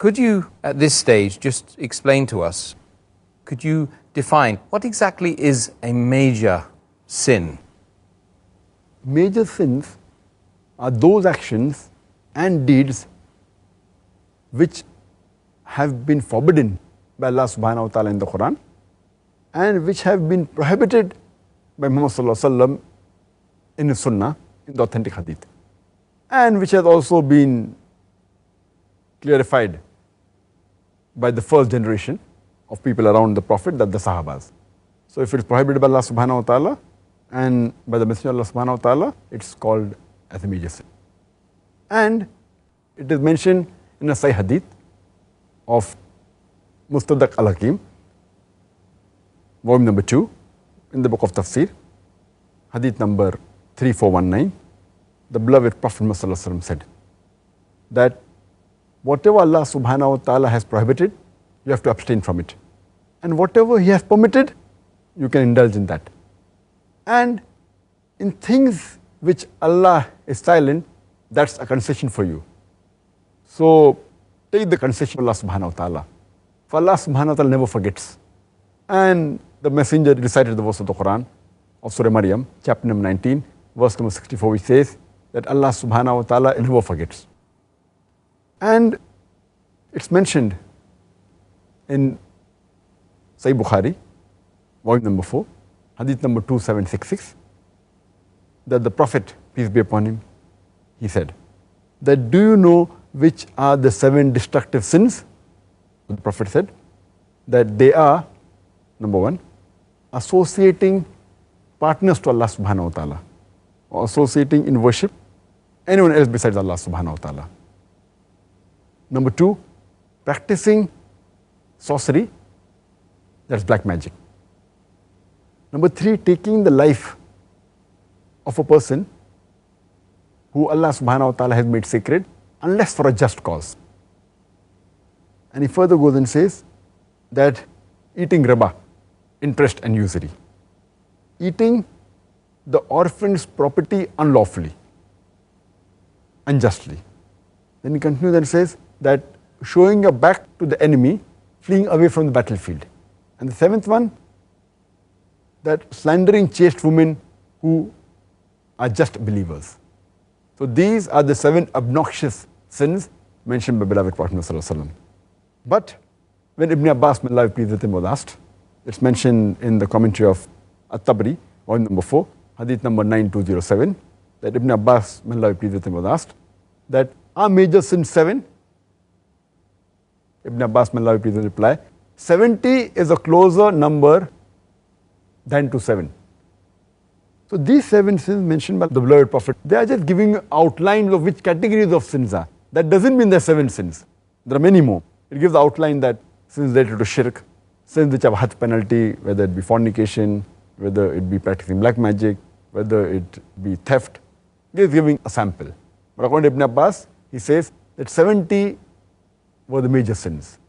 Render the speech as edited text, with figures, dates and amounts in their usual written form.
Could you, at this stage, just explain to us, could you define what exactly is a major sin? Major sins are those actions and deeds which have been forbidden by Allah subhanahu wa ta'ala in the Quran and which have been prohibited by Muhammad sallallahu alaihi wasallam in the Sunnah, in the authentic hadith, and which has also been clarified by the first generation of people around the Prophet, that the Sahabas. So if it is prohibited by Allah subhanahu wa ta'ala and by the Messenger of Allah subhanahu wa ta'ala, it's called as a major sin. And it is mentioned in a Sahih hadith of Mustadrak al-Hakim, volume number 2, in the book of Tafsir, hadith number 3419, the beloved Prophet Muhammad sallallahu alaihi wasallam said that whatever Allah subhanahu wa ta'ala has prohibited, you have to abstain from it. And whatever He has permitted, you can indulge in that. And in things which Allah is silent, that's a concession for you. So take the concession of Allah subhanahu wa ta'ala. For Allah subhanahu wa ta'ala never forgets. And the messenger recited the verse of the Quran of Surah Maryam, chapter number 19, verse number 64, which says that Allah subhanahu wa ta'ala never forgets. And it's mentioned in Sahih Bukhari, volume number 4, hadith number 2766, that the Prophet, peace be upon him, he said that, do you know which are the 7 destructive sins? The Prophet said that they are, number 1, associating partners to Allah subhanahu wa ta'ala, or associating in worship anyone else besides Allah subhanahu wa ta'ala. Number 2, practicing sorcery, that's black magic. Number 3, taking the life of a person who Allah subhanahu wa ta'ala has made sacred, unless for a just cause. And he further goes and says that eating riba, interest and usury, eating the orphan's property unlawfully, unjustly. Then he continues and says that showing your back to the enemy, fleeing away from the battlefield. And the 7th one, that slandering chaste women who are just believers. So these are the 7 obnoxious sins mentioned by beloved Prophet sallallahu alaihi wasallam. But when Ibn Abbas, may Allah be pleased with him, was asked, it's mentioned in the commentary of At-Tabari, volume number 4, hadith number 9207, that Ibn Abbas, may Allah be pleased with him, was asked that are major sins 7? Ibn Abbas, may Allah be pleased with him, reply, 70 is a closer number than to 7. So these 7 sins mentioned by the beloved Prophet, they are just giving outlines of which categories of sins are. That doesn't mean there are 7 sins. There are many more. It gives the outline that sins related to shirk, sins which have had penalty, whether it be fornication, whether it be practicing black magic, whether it be theft. He is giving a sample. But according to Ibn Abbas, he says that 70 were the major sins.